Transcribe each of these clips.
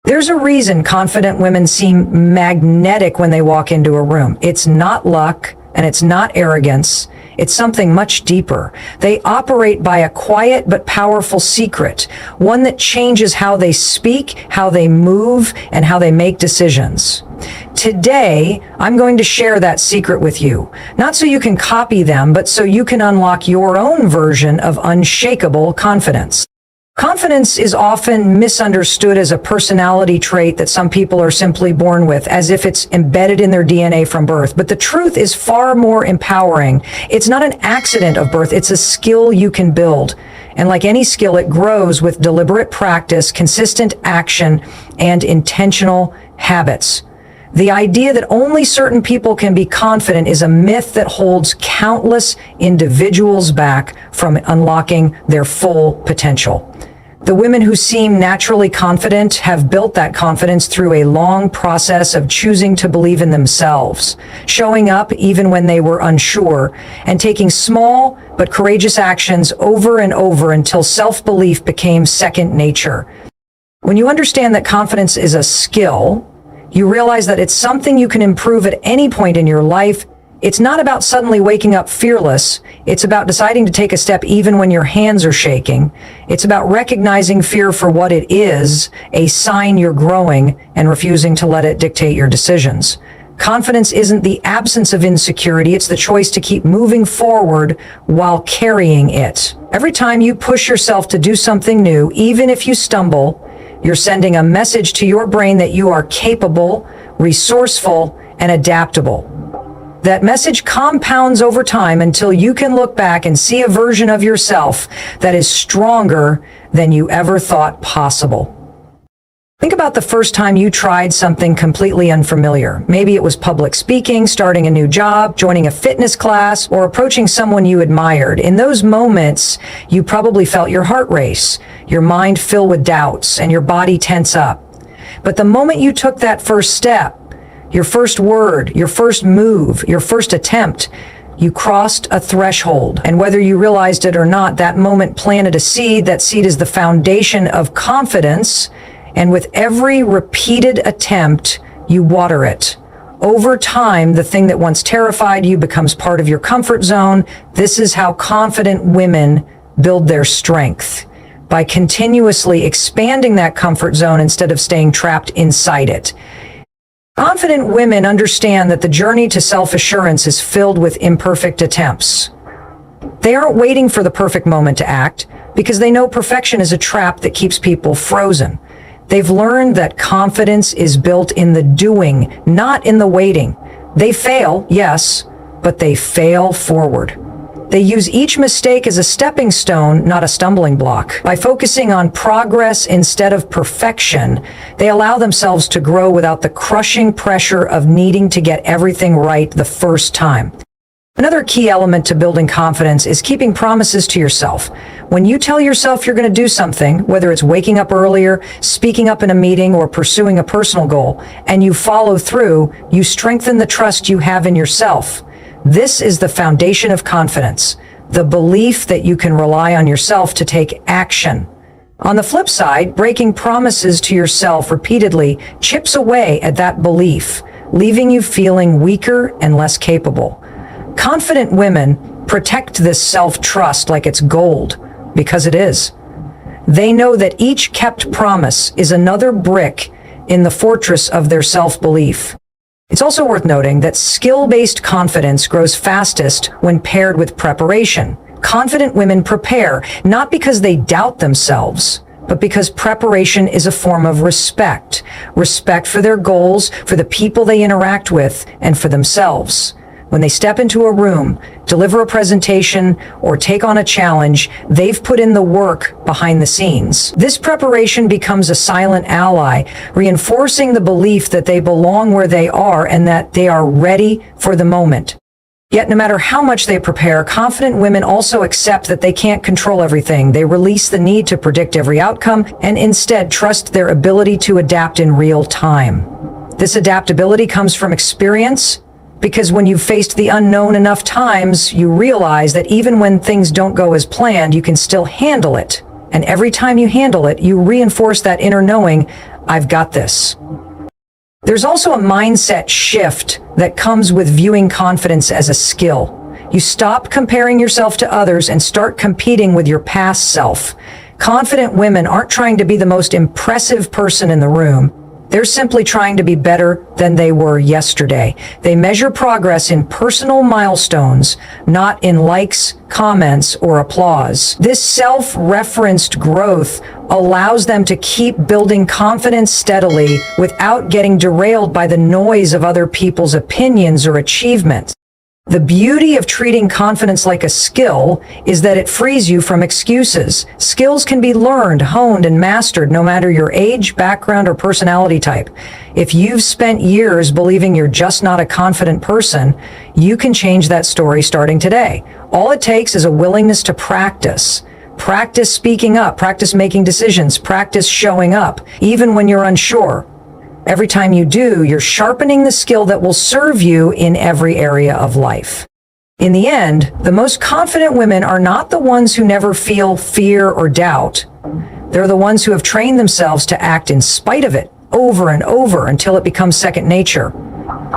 There's a reason confident women seem magnetic when they walk into a room. It's not luck and it's not arrogance. It's something much deeper. They operate by a quiet but powerful secret, one that changes how they speak, how they move, and how they make decisions. Today, I'm going to share that secret with you, not so you can copy them, but so you can unlock your own version of unshakable confidence. Confidence is often misunderstood as a personality trait that some people are simply born with, as if it's embedded in their DNA from birth. But the truth is far more empowering. It's not an accident of birth, it's a skill you can build. And like any skill, it grows with deliberate practice, consistent action, and intentional habits. The idea that only certain people can be confident is a myth that holds countless individuals back from unlocking their full potential. The women who seem naturally confident have built that confidence through a long process of choosing to believe in themselves, showing up even when they were unsure, and taking small but courageous actions over and over until self-belief became second nature. When you understand that confidence is a skill, you realize that it's something you can improve at any point in your life. It's not about suddenly waking up fearless. It's about deciding to take a step even when your hands are shaking. It's about recognizing fear for what it is, a sign you're growing, and refusing to let it dictate your decisions. Confidence isn't the absence of insecurity, it's the choice to keep moving forward while carrying it. Every time you push yourself to do something new, even if you stumble, you're sending a message to your brain that you are capable, resourceful, and adaptable. That message compounds over time until you can look back and see a version of yourself that is stronger than you ever thought possible. Think about the first time you tried something completely unfamiliar. Maybe it was public speaking, starting a new job, joining a fitness class, or approaching someone you admired. In those moments, you probably felt your heart race, your mind fill with doubts, and your body tense up. But the moment you took that first step, your first word, your first move, your first attempt, you crossed a threshold. And whether you realized it or not, that moment planted a seed. That seed is the foundation of confidence. And with every repeated attempt, you water it. Over time, the thing that once terrified you becomes part of your comfort zone. This is how confident women build their strength, by continuously expanding that comfort zone instead of staying trapped inside it. Confident women understand that the journey to self-assurance is filled with imperfect attempts. They aren't waiting for the perfect moment to act because they know perfection is a trap that keeps people frozen. They've learned that confidence is built in the doing, not in the waiting. They fail, yes, but they fail forward. They use each mistake as a stepping stone, not a stumbling block. By focusing on progress instead of perfection, they allow themselves to grow without the crushing pressure of needing to get everything right the first time. Another key element to building confidence is keeping promises to yourself. When you tell yourself you're going to do something, whether it's waking up earlier, speaking up in a meeting, or pursuing a personal goal, and you follow through, you strengthen the trust you have in yourself. This is the foundation of confidence, the belief that you can rely on yourself to take action. On the flip side, breaking promises to yourself repeatedly chips away at that belief, leaving you feeling weaker and less capable. Confident women protect this self-trust like it's gold, because it is. They know that each kept promise is another brick in the fortress of their self-belief. It's also worth noting that skill-based confidence grows fastest when paired with preparation. Confident women prepare, not because they doubt themselves, but because preparation is a form of respect. Respect for their goals, for the people they interact with, and for themselves. When they step into a room, deliver a presentation, or take on a challenge, they've put in the work behind the scenes. This preparation becomes a silent ally, reinforcing the belief that they belong where they are and that they are ready for the moment. Yet no matter how much they prepare, confident women also accept that they can't control everything. They release the need to predict every outcome and instead trust their ability to adapt in real time. This adaptability comes from experience, because when you've faced the unknown enough times, you realize that even when things don't go as planned, you can still handle it. And every time you handle it, you reinforce that inner knowing, I've got this. There's also a mindset shift that comes with viewing confidence as a skill. You stop comparing yourself to others and start competing with your past self. Confident women aren't trying to be the most impressive person in the room. They're simply trying to be better than they were yesterday. They measure progress in personal milestones, not in likes, comments, or applause. This self-referenced growth allows them to keep building confidence steadily without getting derailed by the noise of other people's opinions or achievements. The beauty of treating confidence like a skill is that it frees you from excuses. Skills can be learned, honed, and mastered no matter your age, background, or personality type. If you've spent years believing you're just not a confident person, you can change that story starting today. All it takes is a willingness to practice. Practice speaking up, practice making decisions, practice showing up, even when you're unsure. Every time you do, you're sharpening the skill that will serve you in every area of life. In the end, the most confident women are not the ones who never feel fear or doubt. They're the ones who have trained themselves to act in spite of it, over and over, until it becomes second nature.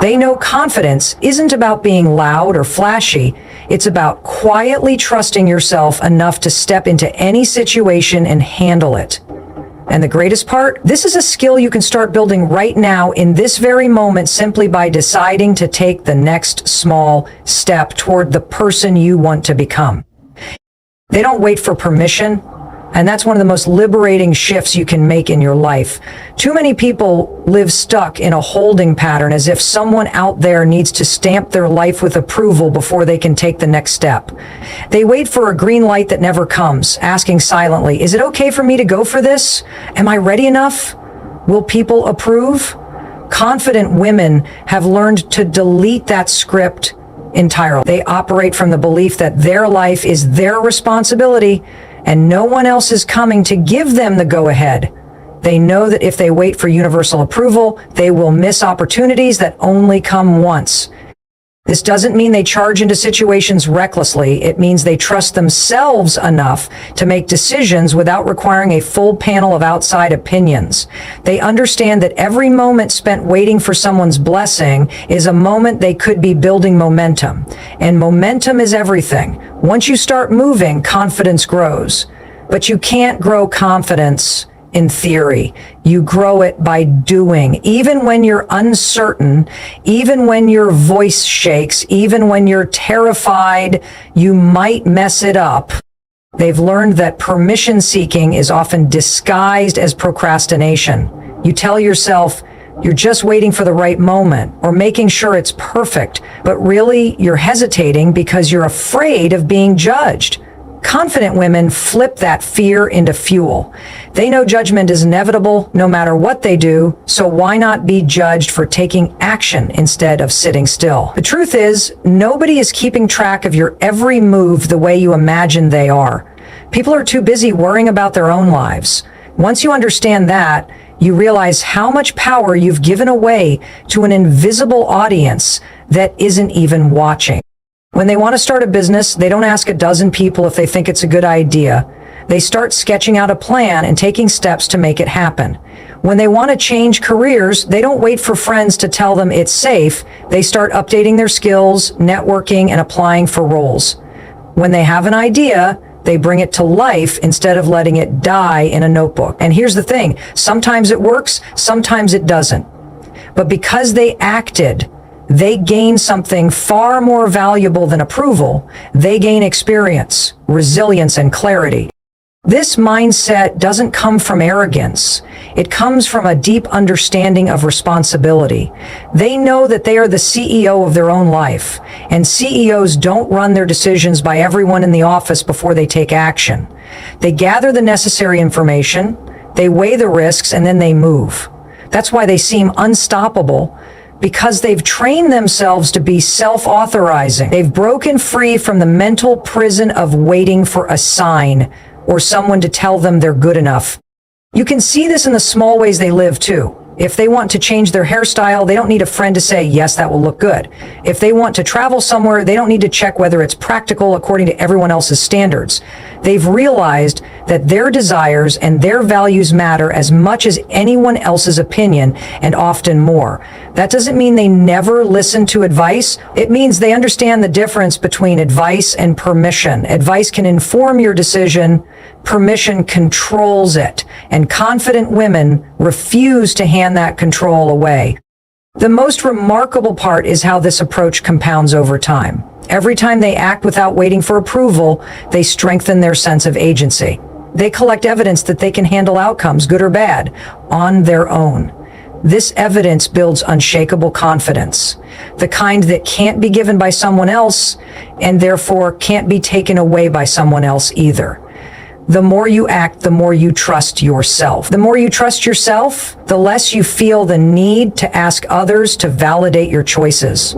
They know confidence isn't about being loud or flashy. It's about quietly trusting yourself enough to step into any situation and handle it. And the greatest part, this is a skill you can start building right now in this very moment simply by deciding to take the next small step toward the person you want to become. They don't wait for permission, and that's one of the most liberating shifts you can make in your life. Too many people live stuck in a holding pattern as if someone out there needs to stamp their life with approval before they can take the next step. They wait for a green light that never comes, asking silently, is it okay for me to go for this? Am I ready enough? Will people approve? Confident women have learned to delete that script entirely. They operate from the belief that their life is their responsibility and no one else is coming to give them the go-ahead. They know that if they wait for universal approval, they will miss opportunities that only come once. This doesn't mean they charge into situations recklessly. It means they trust themselves enough to make decisions without requiring a full panel of outside opinions. They understand that every moment spent waiting for someone's blessing is a moment they could be building momentum. And momentum is everything. Once you start moving, confidence grows. But you can't grow confidence in theory. You grow it by doing. Even when you're uncertain, even when your voice shakes, even when you're terrified you might mess it up. They've learned that permission seeking is often disguised as procrastination. You tell yourself you're just waiting for the right moment or making sure it's perfect, but really you're hesitating because you're afraid of being judged. Confident women flip that fear into fuel. They know judgment is inevitable no matter what they do, so why not be judged for taking action instead of sitting still? The truth is, nobody is keeping track of your every move the way you imagine they are. People are too busy worrying about their own lives. Once you understand that, you realize how much power you've given away to an invisible audience that isn't even watching. When they want to start a business, they don't ask a dozen people if they think it's a good idea. They start sketching out a plan and taking steps to make it happen. When they want to change careers, they don't wait for friends to tell them it's safe. They start updating their skills, networking, and applying for roles. When they have an idea, they bring it to life instead of letting it die in a notebook. And here's the thing, sometimes it works, sometimes it doesn't. But because they acted, they gain something far more valuable than approval. They gain experience, resilience, and clarity. This mindset doesn't come from arrogance. It comes from a deep understanding of responsibility. They know that they are the CEO of their own life, and CEOs don't run their decisions by everyone in the office before they take action. They gather the necessary information, they weigh the risks, and then they move. That's why they seem unstoppable, because they've trained themselves to be self-authorizing. They've broken free from the mental prison of waiting for a sign or someone to tell them they're good enough. You can see this in the small ways they live too. If they want to change their hairstyle, they don't need a friend to say, yes, that will look good. If they want to travel somewhere, they don't need to check whether it's practical according to everyone else's standards. They've realized that their desires and their values matter as much as anyone else's opinion, and often more. That doesn't mean they never listen to advice. It means they understand the difference between advice and permission. Advice can inform your decision. Permission controls it, and confident women refuse to hand that control away. The most remarkable part is how this approach compounds over time. Every time they act without waiting for approval, they strengthen their sense of agency. They collect evidence that they can handle outcomes, good or bad, on their own. This evidence builds unshakable confidence, the kind that can't be given by someone else and therefore can't be taken away by someone else either. The more you act, the more you trust yourself. The more you trust yourself, the less you feel the need to ask others to validate your choices.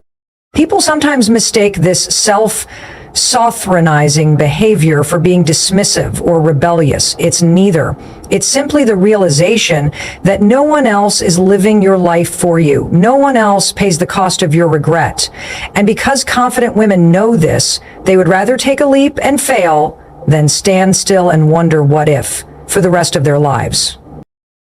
People sometimes mistake this self-sovereignizing behavior for being dismissive or rebellious. It's neither. It's simply the realization that no one else is living your life for you. No one else pays the cost of your regret. And because confident women know this, they would rather take a leap and fail than stand still and wonder what if for the rest of their lives.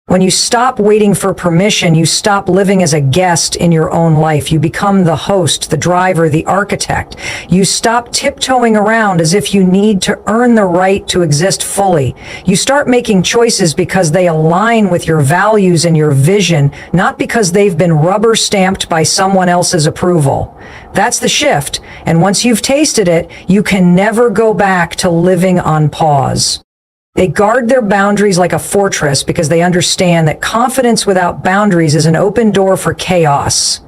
When you stop waiting for permission, you stop living as a guest in your own life. You become the host, the driver, the architect. You stop tiptoeing around as if you need to earn the right to exist fully. You start making choices because they align with your values and your vision, not because they've been rubber stamped by someone else's approval. That's the shift. And once you've tasted it, you can never go back to living on pause. They guard their boundaries like a fortress because they understand that confidence without boundaries is an open door for chaos.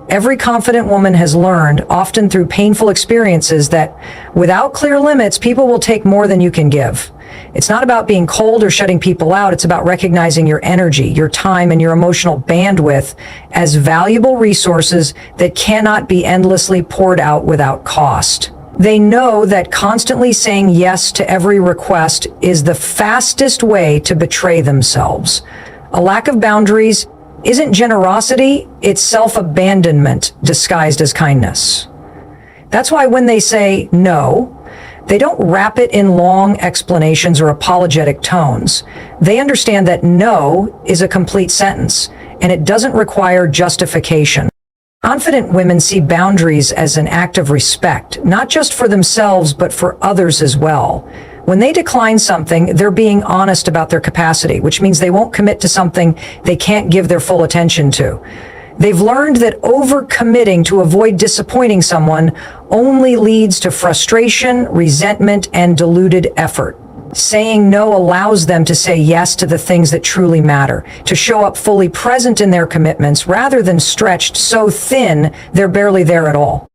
Every confident woman has learned, often through painful experiences, that without clear limits, people will take more than you can give. It's not about being cold or shutting people out. It's about recognizing your energy, your time, and your emotional bandwidth as valuable resources that cannot be endlessly poured out without cost. They know that constantly saying yes to every request is the fastest way to betray themselves. A lack of boundaries isn't generosity, it's self-abandonment disguised as kindness. That's why when they say no, they don't wrap it in long explanations or apologetic tones. They understand that no is a complete sentence, and it doesn't require justification. Confident women see boundaries as an act of respect, not just for themselves, but for others as well. When they decline something, they're being honest about their capacity, which means they won't commit to something they can't give their full attention to. They've learned that overcommitting to avoid disappointing someone only leads to frustration, resentment, and diluted effort. Saying no allows them to say yes to the things that truly matter, to show up fully present in their commitments rather than stretched so thin they're barely there at all.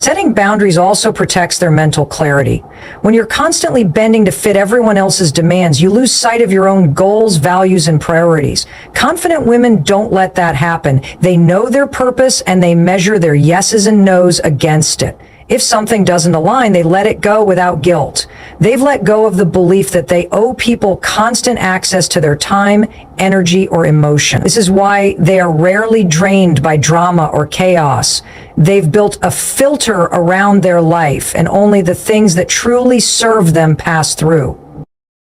Setting boundaries also protects their mental clarity. When you're constantly bending to fit everyone else's demands, you lose sight of your own goals, values, and priorities. Confident women don't let that happen. They know their purpose and they measure their yeses and nos against it. If something doesn't align, they let it go without guilt. They've let go of the belief that they owe people constant access to their time, energy, or emotion. This is why they are rarely drained by drama or chaos. They've built a filter around their life, and only the things that truly serve them pass through.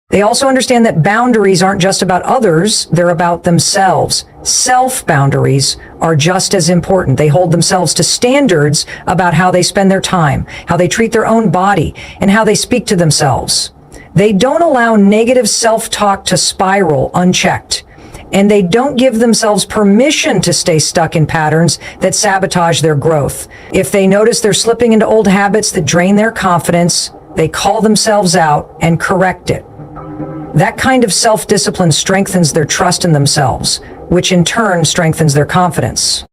They also understand that boundaries aren't just about others, they're about themselves. Self-boundaries are just as important. They hold themselves to standards about how they spend their time, how they treat their own body, and how they speak to themselves. They don't allow negative self-talk to spiral unchecked, and they don't give themselves permission to stay stuck in patterns that sabotage their growth. If they notice they're slipping into old habits that drain their confidence, they call themselves out and correct it. That kind of self-discipline strengthens their trust in themselves, which in turn strengthens their confidence.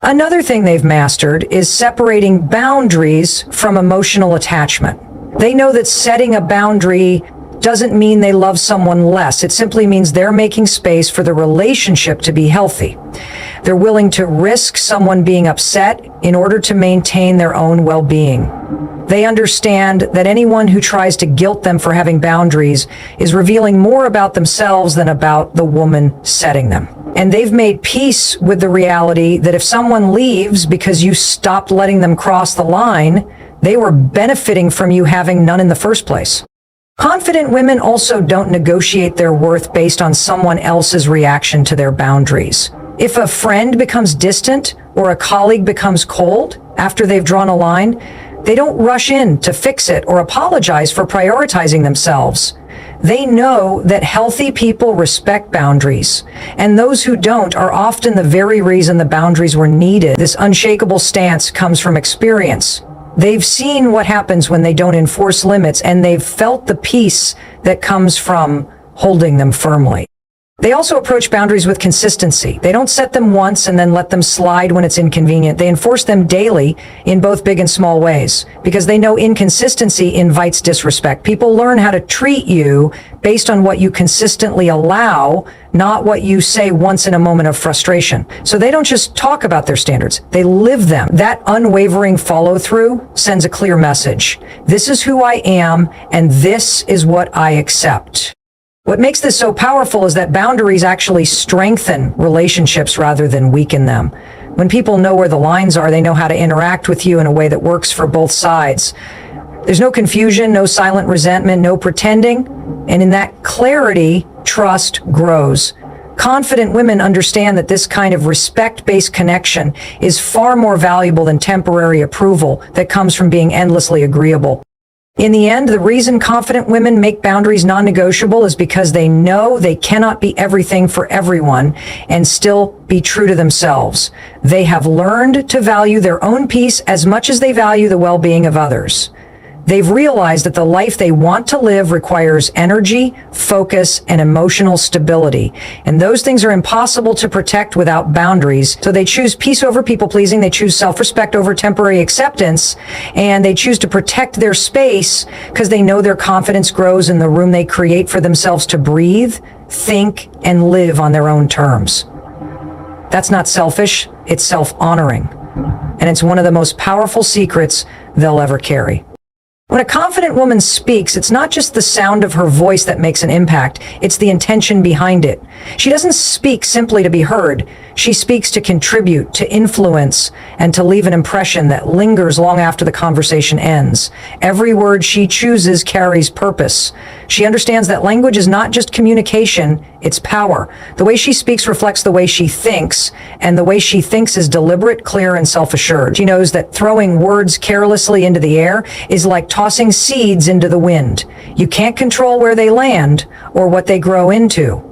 Another thing they've mastered is separating boundaries from emotional attachment. They know that setting a boundary doesn't mean they love someone less. It simply means they're making space for the relationship to be healthy. They're willing to risk someone being upset in order to maintain their own well-being. They understand that anyone who tries to guilt them for having boundaries is revealing more about themselves than about the woman setting them. And they've made peace with the reality that if someone leaves because you stopped letting them cross the line, they were benefiting from you having none in the first place. Confident women also don't negotiate their worth based on someone else's reaction to their boundaries. If a friend becomes distant or a colleague becomes cold after they've drawn a line, they don't rush in to fix it or apologize for prioritizing themselves. They know that healthy people respect boundaries, and those who don't are often the very reason the boundaries were needed. This unshakable stance comes from experience. They've seen what happens when they don't enforce limits, and they've felt the peace that comes from holding them firmly. They also approach boundaries with consistency. They don't set them once and then let them slide when it's inconvenient. They enforce them daily in both big and small ways because they know inconsistency invites disrespect. People learn how to treat you based on what you consistently allow, not what you say once in a moment of frustration. So they don't just talk about their standards, they live them. That unwavering follow-through sends a clear message. This is who I am, and this is what I accept. What makes this so powerful is that boundaries actually strengthen relationships rather than weaken them. When people know where the lines are, they know how to interact with you in a way that works for both sides. There's no confusion, no silent resentment, no pretending, and in that clarity, trust grows. Confident women understand that this kind of respect-based connection is far more valuable than temporary approval that comes from being endlessly agreeable. In the end, the reason confident women make boundaries non-negotiable is because they know they cannot be everything for everyone and still be true to themselves. They have learned to value their own peace as much as they value the well-being of others. They've realized that the life they want to live requires energy, focus, and emotional stability. And those things are impossible to protect without boundaries. So they choose peace over people-pleasing, they choose self-respect over temporary acceptance, and they choose to protect their space because they know their confidence grows in the room they create for themselves to breathe, think, and live on their own terms. That's not selfish, it's self-honoring. And it's one of the most powerful secrets they'll ever carry. When a confident woman speaks, it's not just the sound of her voice that makes an impact, it's the intention behind it. She doesn't speak simply to be heard. She speaks to contribute, to influence, and to leave an impression that lingers long after the conversation ends. Every word she chooses carries purpose. She understands that language is not just communication, it's power. The way she speaks reflects the way she thinks, and the way she thinks is deliberate, clear, and self-assured. She knows that throwing words carelessly into the air is like tossing seeds into the wind. You can't control where they land or what they grow into.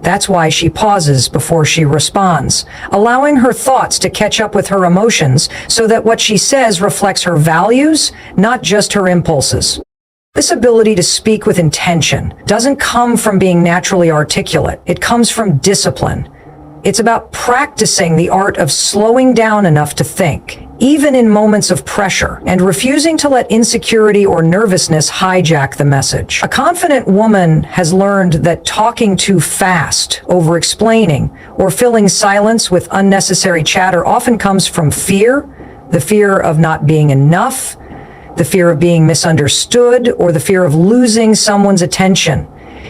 That's why she pauses before she responds, allowing her thoughts to catch up with her emotions so that what she says reflects her values, not just her impulses. This ability to speak with intention doesn't come from being naturally articulate. It comes from discipline. It's about practicing the art of slowing down enough to think, even in moments of pressure, and refusing to let insecurity or nervousness hijack the message. A confident woman has learned that talking too fast, over-explaining, or filling silence with unnecessary chatter often comes from fear, the fear of not being enough, the fear of being misunderstood, or the fear of losing someone's attention.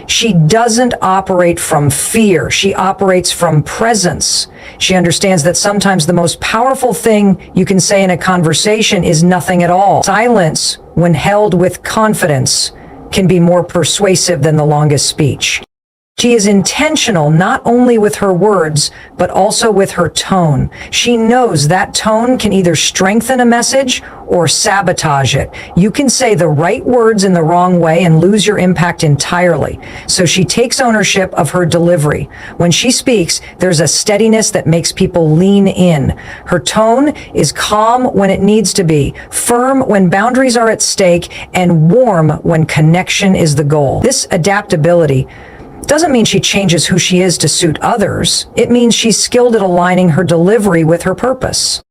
She doesn't operate from fear. She operates from presence. She understands that sometimes the most powerful thing you can say in a conversation is nothing at all. Silence, when held with confidence, can be more persuasive than the longest speech. She is intentional not only with her words, but also with her tone. She knows that tone can either strengthen a message or sabotage it. You can say the right words in the wrong way and lose your impact entirely. So she takes ownership of her delivery. When she speaks, there's a steadiness that makes people lean in. Her tone is calm when it needs to be, firm when boundaries are at stake, and warm when connection is the goal. This adaptability doesn't mean she changes who she is to suit others. It means she's skilled at aligning her delivery with her purpose.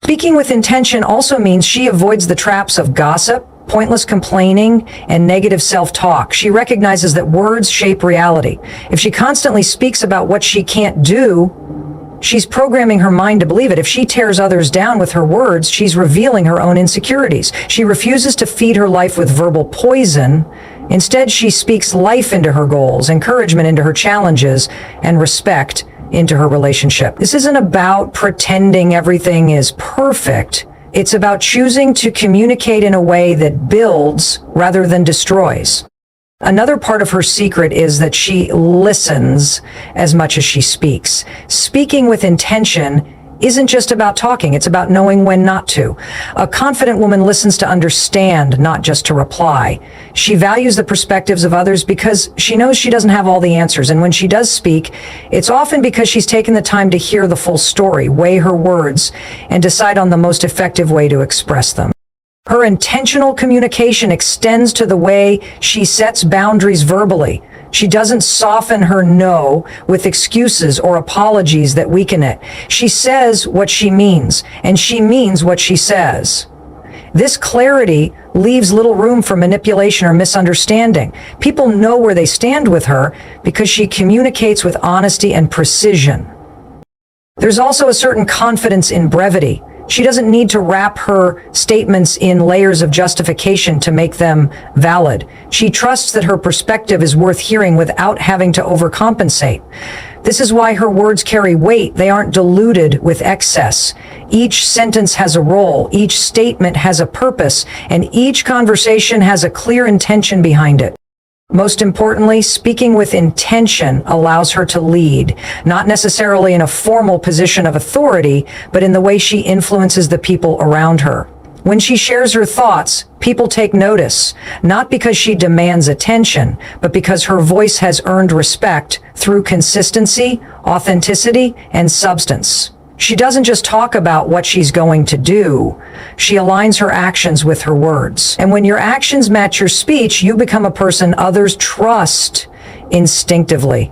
Speaking with intention also means she avoids the traps of gossip, pointless complaining, and negative self-talk. She recognizes that words shape reality. If she constantly speaks about what she can't do, she's programming her mind to believe it. If she tears others down with her words, she's revealing her own insecurities. She refuses to feed her life with verbal poison. Instead, she speaks life into her goals, encouragement into her challenges, and respect into her relationship. This isn't about pretending everything is perfect. It's about choosing to communicate in a way that builds rather than destroys. Another part of her secret is that she listens as much as she speaks. Speaking with intention isn't just about talking, it's about knowing when not to. A confident woman listens to understand, not just to reply. She values the perspectives of others because she knows she doesn't have all the answers, and when she does speak, it's often because she's taken the time to hear the full story, weigh her words, and decide on the most effective way to express them. Her intentional communication extends to the way she sets boundaries verbally. She doesn't soften her no with excuses or apologies that weaken it. She says what she means, and she means what she says. This clarity leaves little room for manipulation or misunderstanding. People know where they stand with her because she communicates with honesty and precision. There's also a certain confidence in brevity. She doesn't need to wrap her statements in layers of justification to make them valid. She trusts that her perspective is worth hearing without having to overcompensate. This is why her words carry weight. They aren't diluted with excess. Each sentence has a role, each statement has a purpose, and each conversation has a clear intention behind it. Most importantly, speaking with intention allows her to lead, not necessarily in a formal position of authority, but in the way she influences the people around her. When she shares her thoughts, people take notice, not because she demands attention, but because her voice has earned respect through consistency, authenticity, and substance. She doesn't just talk about what she's going to do. She aligns her actions with her words. And when your actions match your speech, you become a person others trust instinctively.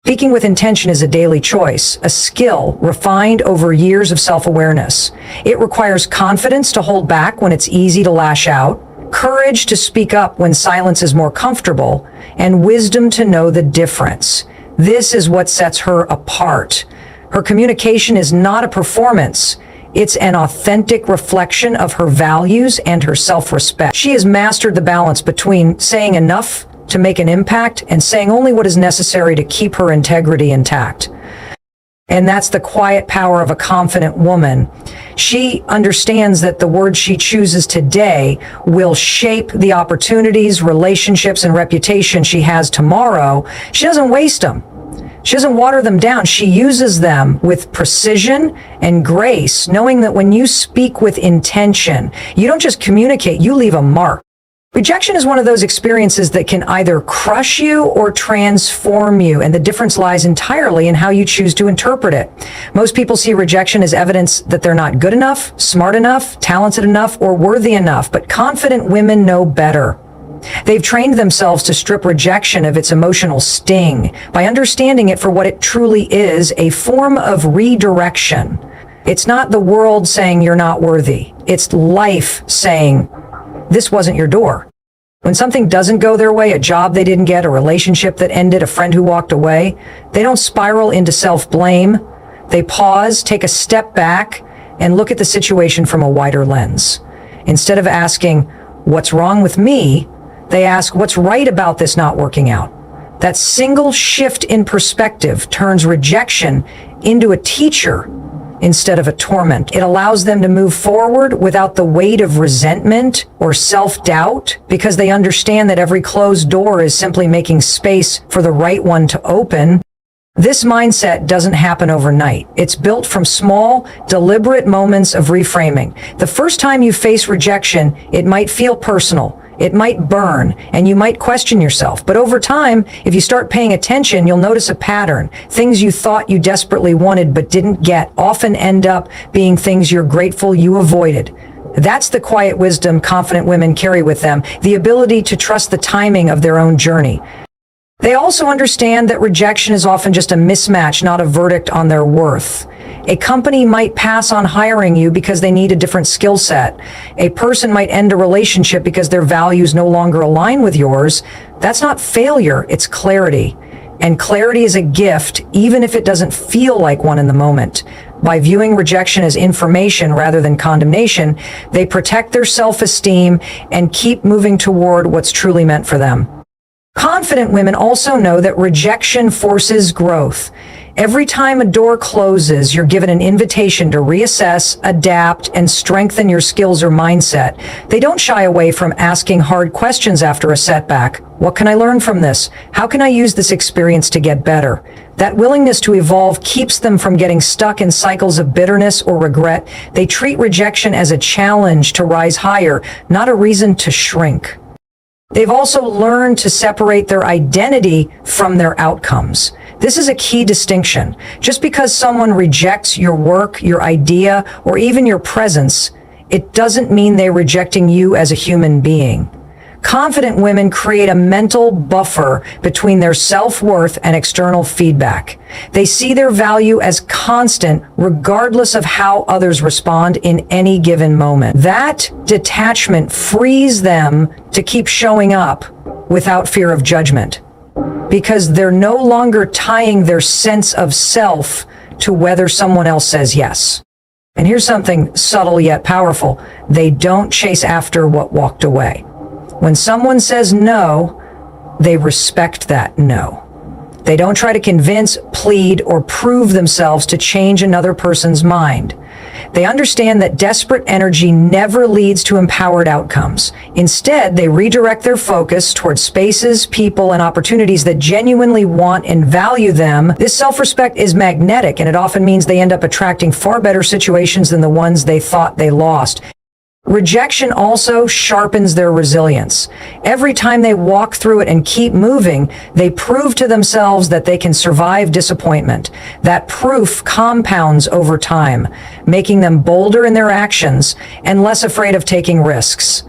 Speaking with intention is a daily choice, a skill refined over years of self-awareness. It requires confidence to hold back when it's easy to lash out, courage to speak up when silence is more comfortable, and wisdom to know the difference. This is what sets her apart. Her communication is not a performance. It's an authentic reflection of her values and her self-respect. She has mastered the balance between saying enough to make an impact and saying only what is necessary to keep her integrity intact. And that's the quiet power of a confident woman. She understands that the words she chooses today will shape the opportunities, relationships, and reputation she has tomorrow. She doesn't waste them. She doesn't water them down. She uses them with precision and grace, knowing that when you speak with intention, you don't just communicate, you leave a mark. Rejection is one of those experiences that can either crush you or transform you, and the difference lies entirely in how you choose to interpret it. Most people see rejection as evidence that they're not good enough, smart enough, talented enough, or worthy enough, but confident women know better. They've trained themselves to strip rejection of its emotional sting by understanding it for what it truly is, a form of redirection. It's not the world saying you're not worthy. It's life saying, this wasn't your door. When something doesn't go their way, a job they didn't get, a relationship that ended, a friend who walked away, they don't spiral into self-blame. They pause, take a step back, and look at the situation from a wider lens. Instead of asking, what's wrong with me? They ask, what's right about this not working out? That single shift in perspective turns rejection into a teacher instead of a torment. It allows them to move forward without the weight of resentment or self-doubt because they understand that every closed door is simply making space for the right one to open. This mindset doesn't happen overnight. It's built from small, deliberate moments of reframing. The first time you face rejection, it might feel personal. It might burn, and you might question yourself. But over time, if you start paying attention, you'll notice a pattern. Things you thought you desperately wanted but didn't get often end up being things you're grateful you avoided. That's the quiet wisdom confident women carry with them, the ability to trust the timing of their own journey. They also understand that rejection is often just a mismatch, not a verdict on their worth. A company might pass on hiring you because they need a different skill set. A person might end a relationship because their values no longer align with yours. That's not failure, it's clarity. And clarity is a gift, even if it doesn't feel like one in the moment. By viewing rejection as information rather than condemnation, they protect their self-esteem and keep moving toward what's truly meant for them. Confident women also know that rejection forces growth. Every time a door closes, you're given an invitation to reassess, adapt, and strengthen your skills or mindset. They don't shy away from asking hard questions after a setback. What can I learn from this? How can I use this experience to get better? That willingness to evolve keeps them from getting stuck in cycles of bitterness or regret. They treat rejection as a challenge to rise higher, not a reason to shrink. They've also learned to separate their identity from their outcomes. This is a key distinction. Just because someone rejects your work, your idea, or even your presence, it doesn't mean they're rejecting you as a human being. Confident women create a mental buffer between their self-worth and external feedback. They see their value as constant regardless of how others respond in any given moment. That detachment frees them to keep showing up without fear of judgment, because they're no longer tying their sense of self to whether someone else says yes. And here's something subtle yet powerful. They don't chase after what walked away. When someone says no, they respect that no. They don't try to convince, plead, or prove themselves to change another person's mind. They understand that desperate energy never leads to empowered outcomes. Instead, they redirect their focus towards spaces, people, and opportunities that genuinely want and value them. This self-respect is magnetic, and it often means they end up attracting far better situations than the ones they thought they lost. Rejection also sharpens their resilience. Every time they walk through it and keep moving, they prove to themselves that they can survive disappointment. That proof compounds over time, making them bolder in their actions and less afraid of taking risks.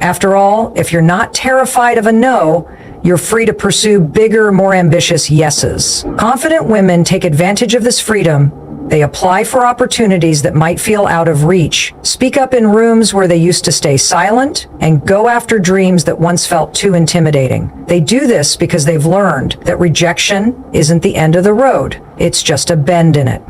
After all, if you're not terrified of a no, you're free to pursue bigger, more ambitious yeses. Confident women take advantage of this freedom. They apply for opportunities that might feel out of reach, speak up in rooms where they used to stay silent, and go after dreams that once felt too intimidating. They do this because they've learned that rejection isn't the end of the road. It's just a bend in it.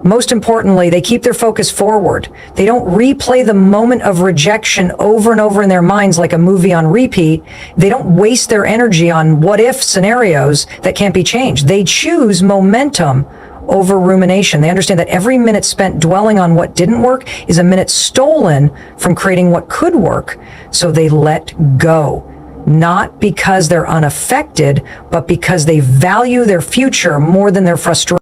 Most importantly, they keep their focus forward. They don't replay the moment of rejection over and over in their minds like a movie on repeat. They don't waste their energy on what-if scenarios that can't be changed. They choose momentum over rumination. They understand that every minute spent dwelling on what didn't work is a minute stolen from creating what could work. So they let go, not because they're unaffected, but because they value their future more than their frustration.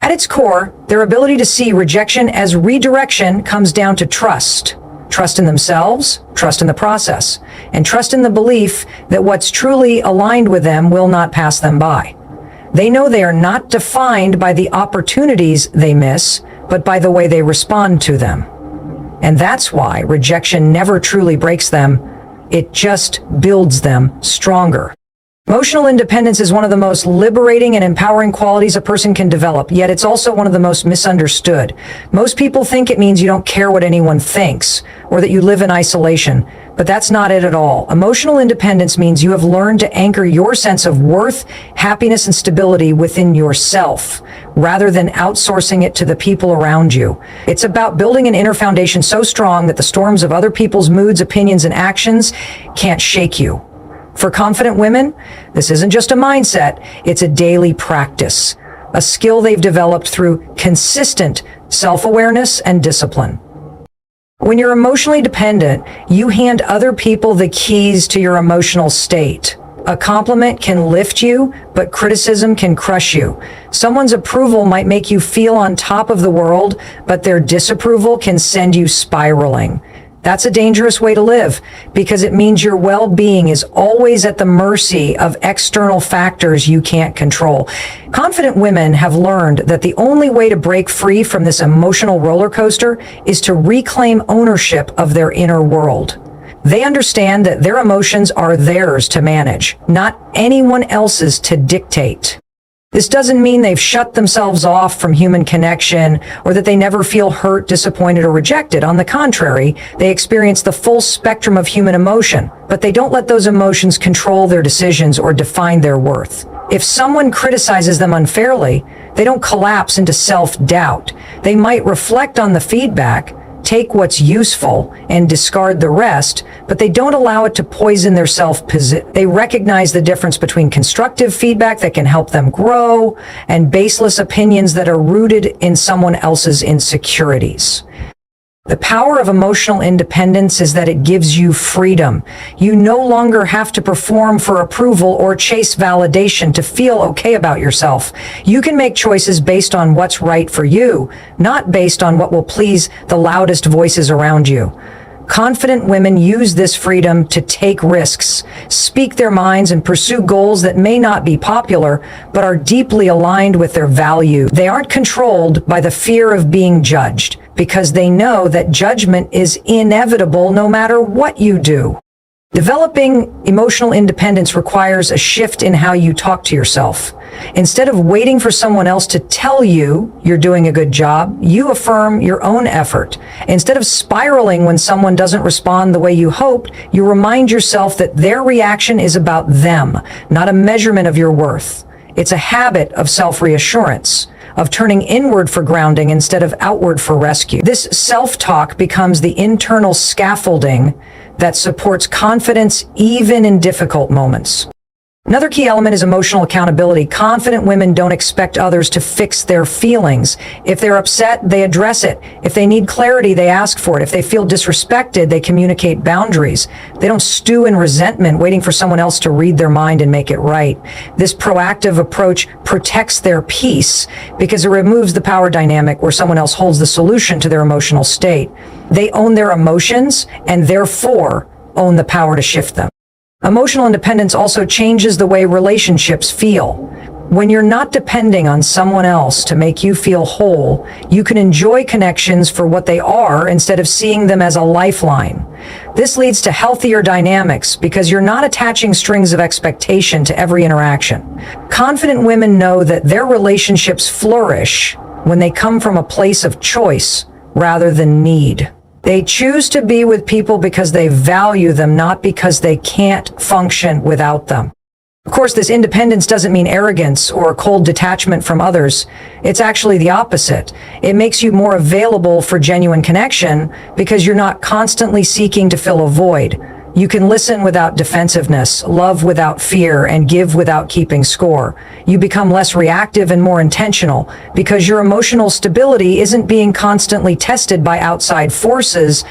At its core, their ability to see rejection as redirection comes down to trust. Trust in themselves, trust in the process, and trust in the belief that what's truly aligned with them will not pass them by. They know they are not defined by the opportunities they miss, but by the way they respond to them. And that's why rejection never truly breaks them. It just builds them stronger. Emotional independence is one of the most liberating and empowering qualities a person can develop, yet it's also one of the most misunderstood. Most people think it means you don't care what anyone thinks, or that you live in isolation, but that's not it at all. Emotional independence means you have learned to anchor your sense of worth, happiness, and stability within yourself, rather than outsourcing it to the people around you. It's about building an inner foundation so strong that the storms of other people's moods, opinions, and actions can't shake you. For confident women, this isn't just a mindset, it's a daily practice, a skill they've developed through consistent self-awareness and discipline. When you're emotionally dependent, you hand other people the keys to your emotional state. A compliment can lift you, but criticism can crush you. Someone's approval might make you feel on top of the world, but their disapproval can send you spiraling. That's a dangerous way to live, because it means your well-being is always at the mercy of external factors you can't control. Confident women have learned that the only way to break free from this emotional roller coaster is to reclaim ownership of their inner world. They understand that their emotions are theirs to manage, not anyone else's to dictate. This doesn't mean they've shut themselves off from human connection or that they never feel hurt, disappointed, or rejected. On the contrary, they experience the full spectrum of human emotion, but they don't let those emotions control their decisions or define their worth. If someone criticizes them unfairly, they don't collapse into self-doubt. They might reflect on the feedback, take what's useful and discard the rest, but they don't allow it to poison their self-position. They recognize the difference between constructive feedback that can help them grow and baseless opinions that are rooted in someone else's insecurities. The power of emotional independence is that it gives you freedom. You no longer have to perform for approval or chase validation to feel okay about yourself. You can make choices based on what's right for you, not based on what will please the loudest voices around you. Confident women use this freedom to take risks, speak their minds, and pursue goals that may not be popular, but are deeply aligned with their values. They aren't controlled by the fear of being judged, because they know that judgment is inevitable no matter what you do. Developing emotional independence requires a shift in how you talk to yourself. Instead of waiting for someone else to tell you you're doing a good job, you affirm your own effort. Instead of spiraling when someone doesn't respond the way you hoped, you remind yourself that their reaction is about them, not a measurement of your worth. It's a habit of self-reassurance, of turning inward for grounding instead of outward for rescue. This self-talk becomes the internal scaffolding that supports confidence even in difficult moments. Another key element is emotional accountability. Confident women don't expect others to fix their feelings. If they're upset, they address it. If they need clarity, they ask for it. If they feel disrespected, they communicate boundaries. They don't stew in resentment, waiting for someone else to read their mind and make it right. This proactive approach protects their peace because it removes the power dynamic where someone else holds the solution to their emotional state. They own their emotions and therefore own the power to shift them. Emotional independence also changes the way relationships feel. When you're not depending on someone else to make you feel whole, you can enjoy connections for what they are instead of seeing them as a lifeline. This leads to healthier dynamics because you're not attaching strings of expectation to every interaction. Confident women know that their relationships flourish when they come from a place of choice rather than need. They choose to be with people because they value them, not because they can't function without them. Of course, this independence doesn't mean arrogance or a cold detachment from others. It's actually the opposite. It makes you more available for genuine connection because you're not constantly seeking to fill a void. You can listen without defensiveness, love without fear, and give without keeping score. You become less reactive and more intentional because your emotional stability isn't being constantly tested by outside forces.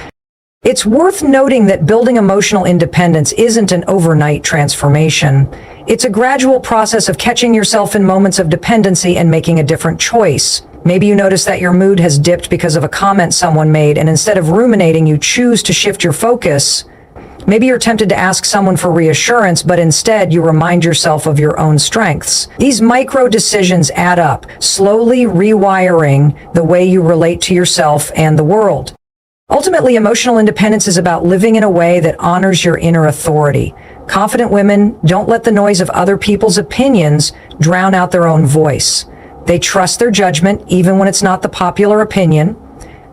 It's worth noting that building emotional independence isn't an overnight transformation. It's a gradual process of catching yourself in moments of dependency and making a different choice. Maybe you notice that your mood has dipped because of a comment someone made, and instead of ruminating, you choose to shift your focus. Maybe you're tempted to ask someone for reassurance, but instead you remind yourself of your own strengths. These micro decisions add up, slowly rewiring the way you relate to yourself and the world. Ultimately, emotional independence is about living in a way that honors your inner authority. Confident women don't let the noise of other people's opinions drown out their own voice. They trust their judgment, even when it's not the popular opinion.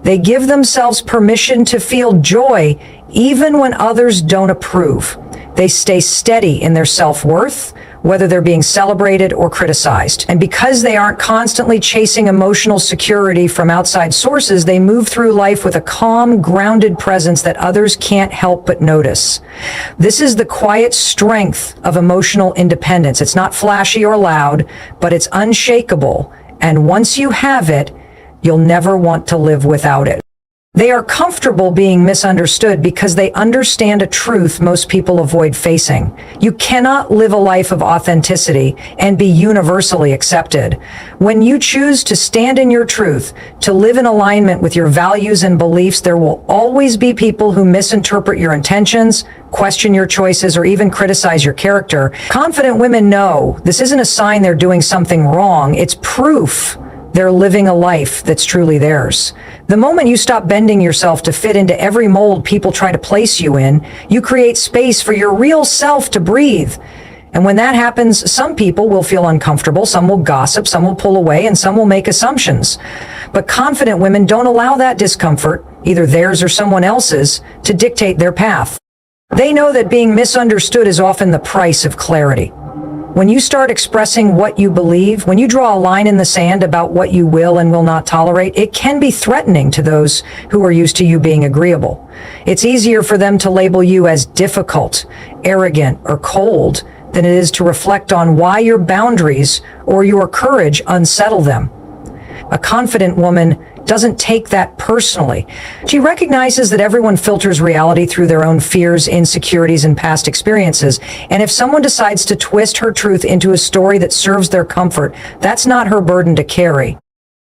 They give themselves permission to feel joy, even when others don't approve. They stay steady in their self-worth, whether they're being celebrated or criticized. And because they aren't constantly chasing emotional security from outside sources, they move through life with a calm, grounded presence that others can't help but notice. This is the quiet strength of emotional independence. It's not flashy or loud, but it's unshakable. And once you have it, you'll never want to live without it. They are comfortable being misunderstood because they understand a truth most people avoid facing. You cannot live a life of authenticity and be universally accepted. When you choose to stand in your truth, to live in alignment with your values and beliefs, there will always be people who misinterpret your intentions, question your choices, or even criticize your character. Confident women know this isn't a sign they're doing something wrong. It's proof they're living a life that's truly theirs. The moment you stop bending yourself to fit into every mold people try to place you in, you create space for your real self to breathe. And when that happens, some people will feel uncomfortable, some will gossip, some will pull away, and some will make assumptions. But confident women don't allow that discomfort, either theirs or someone else's, to dictate their path. They know that being misunderstood is often the price of clarity. When you start expressing what you believe, when you draw a line in the sand about what you will and will not tolerate, it can be threatening to those who are used to you being agreeable. It's easier for them to label you as difficult, arrogant, or cold than it is to reflect on why your boundaries or your courage unsettle them. A confident woman doesn't take that personally. She recognizes that everyone filters reality through their own fears, insecurities, and past experiences. And if someone decides to twist her truth into a story that serves their comfort, that's not her burden to carry.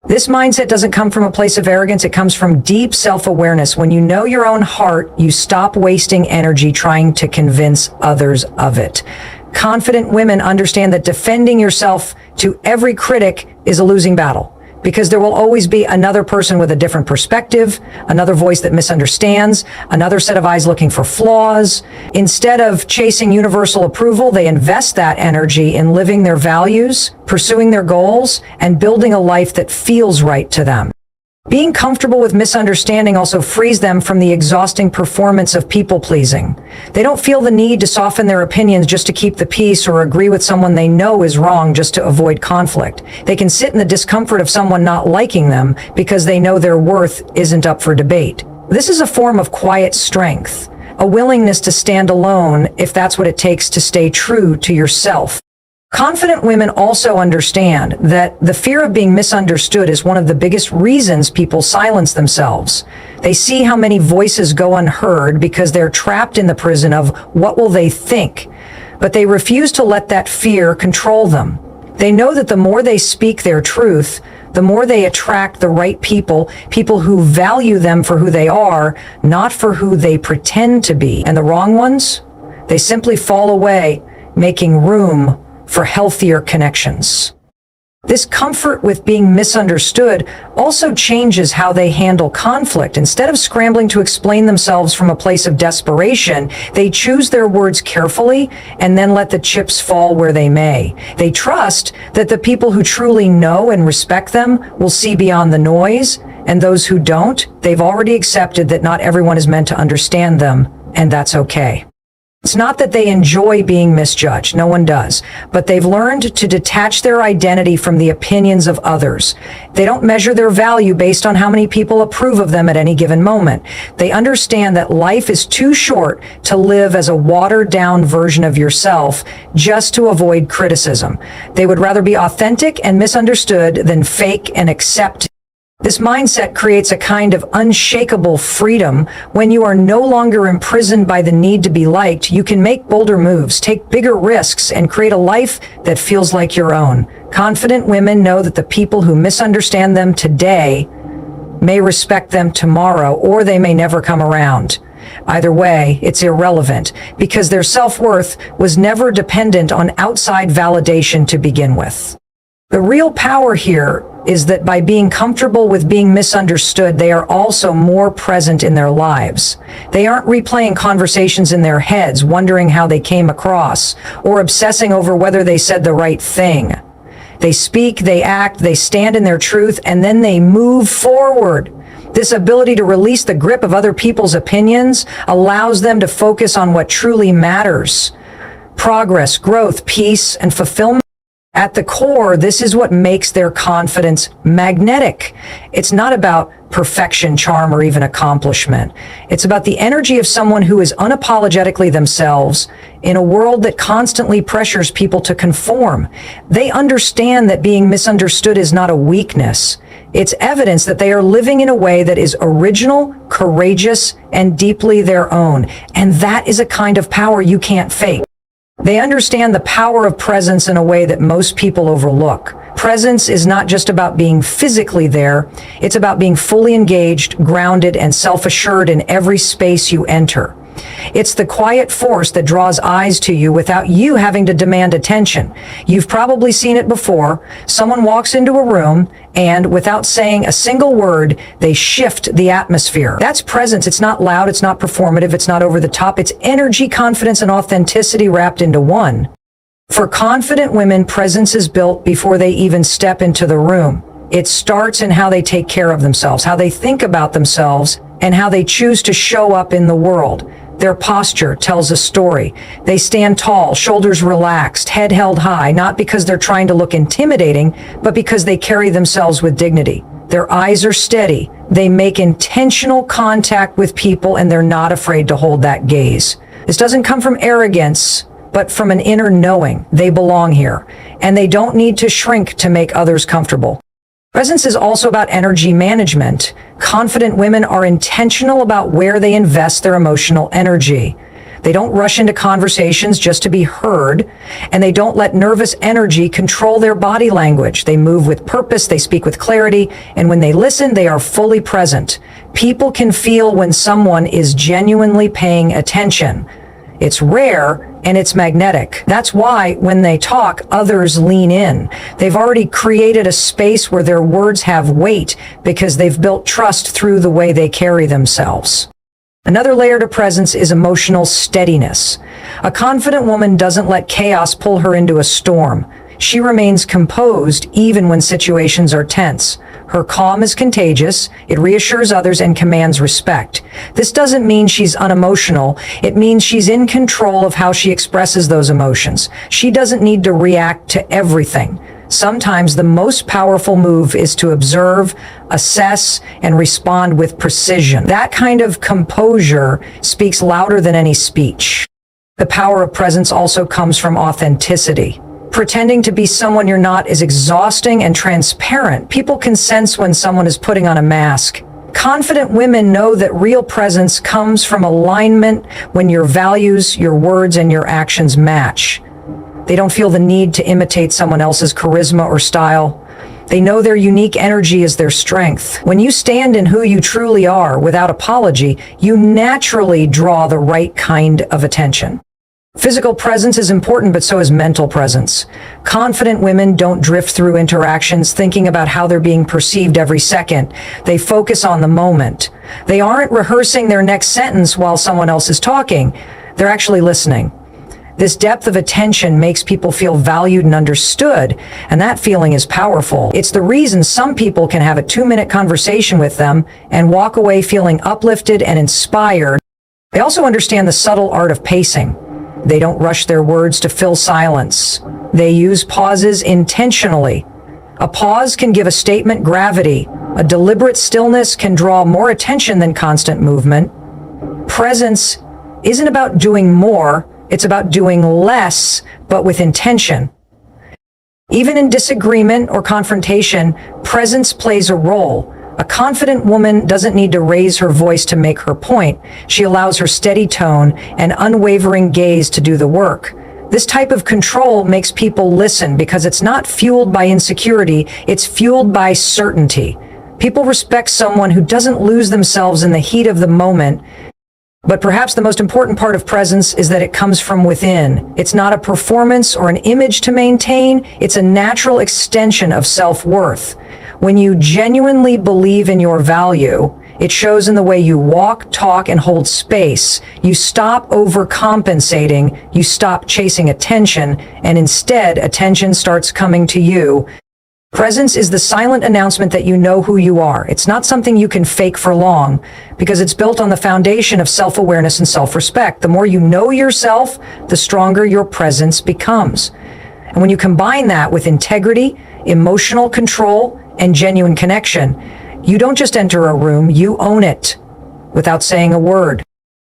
This mindset doesn't come from a place of arrogance. It comes from deep self-awareness. When you know your own heart, you stop wasting energy trying to convince others of it. Confident women understand that defending yourself to every critic is a losing battle, because there will always be another person with a different perspective, another voice that misunderstands, another set of eyes looking for flaws. Instead of chasing universal approval, they invest that energy in living their values, pursuing their goals, and building a life that feels right to them. Being comfortable with misunderstanding also frees them from the exhausting performance of people-pleasing. They don't feel the need to soften their opinions just to keep the peace or agree with someone they know is wrong just to avoid conflict. They can sit in the discomfort of someone not liking them because they know their worth isn't up for debate. This is a form of quiet strength, a willingness to stand alone if that's what it takes to stay true to yourself. Confident women also understand that the fear of being misunderstood is one of the biggest reasons people silence themselves. They see how many voices go unheard because they're trapped in the prison of what will they think, but they refuse to let that fear control them. They know that the more they speak their truth, the more they attract the right people, people who value them for who they are, not for who they pretend to be. And the wrong ones, they simply fall away, making room for healthier connections. This comfort with being misunderstood also changes how they handle conflict. Instead of scrambling to explain themselves from a place of desperation, they choose their words carefully and then let the chips fall where they may. They trust that the people who truly know and respect them will see beyond the noise, and those who don't, they've already accepted that not everyone is meant to understand them, and that's okay. It's not that they enjoy being misjudged, no one does, but they've learned to detach their identity from the opinions of others. They don't measure their value based on how many people approve of them at any given moment. They understand that life is too short to live as a watered-down version of yourself just to avoid criticism. They would rather be authentic and misunderstood than fake and accept. This mindset creates a kind of unshakable freedom. When you are no longer imprisoned by the need to be liked, you can make bolder moves, take bigger risks, and create a life that feels like your own. Confident women know that the people who misunderstand them today may respect them tomorrow, or they may never come around. Either way, it's irrelevant, because their self-worth was never dependent on outside validation to begin with. The real power here is that by being comfortable with being misunderstood, they are also more present in their lives. They aren't replaying conversations in their heads, wondering how they came across, or obsessing over whether they said the right thing. They speak, they act, they stand in their truth, and then they move forward. This ability to release the grip of other people's opinions allows them to focus on what truly matters: progress, growth, peace, and fulfillment. At the core, this is what makes their confidence magnetic. It's not about perfection, charm, or even accomplishment. It's about the energy of someone who is unapologetically themselves in a world that constantly pressures people to conform. They understand that being misunderstood is not a weakness. It's evidence that they are living in a way that is original, courageous, and deeply their own. And that is a kind of power you can't fake. They understand the power of presence in a way that most people overlook. Presence is not just about being physically there, it's about being fully engaged, grounded, and self-assured in every space you enter. It's the quiet force that draws eyes to you without you having to demand attention. You've probably seen it before. Someone walks into a room and, without saying a single word, they shift the atmosphere. That's presence. It's not loud, it's not performative, it's not over the top. It's energy, confidence, and authenticity wrapped into one. For confident women, presence is built before they even step into the room. It starts in how they take care of themselves, how they think about themselves, and how they choose to show up in the world. Their posture tells a story. They stand tall, shoulders relaxed, head held high, not because they're trying to look intimidating, but because they carry themselves with dignity. Their eyes are steady. They make intentional contact with people, and they're not afraid to hold that gaze. This doesn't come from arrogance, but from an inner knowing they belong here, and they don't need to shrink to make others comfortable. Presence is also about energy management. Confident women are intentional about where they invest their emotional energy. They don't rush into conversations just to be heard, and they don't let nervous energy control their body language. They move with purpose, they speak with clarity, and when they listen, they are fully present. People can feel when someone is genuinely paying attention. It's rare and it's magnetic. That's why when they talk, others lean in. They've already created a space where their words have weight because they've built trust through the way they carry themselves. Another layer to presence is emotional steadiness. A confident woman doesn't let chaos pull her into a storm. She remains composed even when situations are tense. Her calm is contagious, it reassures others and commands respect. This doesn't mean she's unemotional, it means she's in control of how she expresses those emotions. She doesn't need to react to everything. Sometimes the most powerful move is to observe, assess, and respond with precision. That kind of composure speaks louder than any speech. The power of presence also comes from authenticity. Pretending to be someone you're not is exhausting and transparent. People can sense when someone is putting on a mask. Confident women know that real presence comes from alignment when your values, your words, and your actions match. They don't feel the need to imitate someone else's charisma or style. They know their unique energy is their strength. When you stand in who you truly are without apology, you naturally draw the right kind of attention. Physical presence is important, but so is mental presence. Confident women don't drift through interactions thinking about how they're being perceived every second. They focus on the moment. They aren't rehearsing their next sentence while someone else is talking. They're actually listening. This depth of attention makes people feel valued and understood, and that feeling is powerful. It's the reason some people can have a 2-minute conversation with them and walk away feeling uplifted and inspired. They also understand the subtle art of pacing. They don't rush their words to fill silence. They use pauses intentionally. A pause can give a statement gravity. A deliberate stillness can draw more attention than constant movement. Presence isn't about doing more, it's about doing less, but with intention. Even in disagreement or confrontation, presence plays a role. A confident woman doesn't need to raise her voice to make her point. She allows her steady tone and unwavering gaze to do the work. This type of control makes people listen because it's not fueled by insecurity, it's fueled by certainty. People respect someone who doesn't lose themselves in the heat of the moment. But perhaps the most important part of presence is that it comes from within. It's not a performance or an image to maintain, it's a natural extension of self-worth. When you genuinely believe in your value, it shows in the way you walk, talk, and hold space. You stop overcompensating, you stop chasing attention, and instead attention starts coming to you. Presence is the silent announcement that you know who you are. It's not something you can fake for long, because it's built on the foundation of self-awareness and self-respect. The more you know yourself, the stronger your presence becomes. And when you combine that with integrity, emotional control, and genuine connection, you don't just enter a room, you own it without saying a word.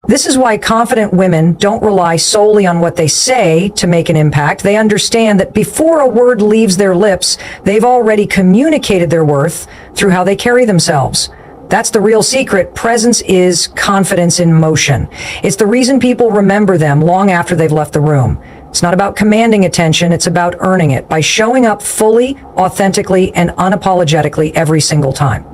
This is why confident women don't rely solely on what they say to make an impact. They understand that before a word leaves their lips, they've already communicated their worth through how they carry themselves. That's the real secret. Presence is confidence in motion. It's the reason people remember them long after they've left the room. It's not about commanding attention, it's about earning it by showing up fully, authentically, and unapologetically every single time.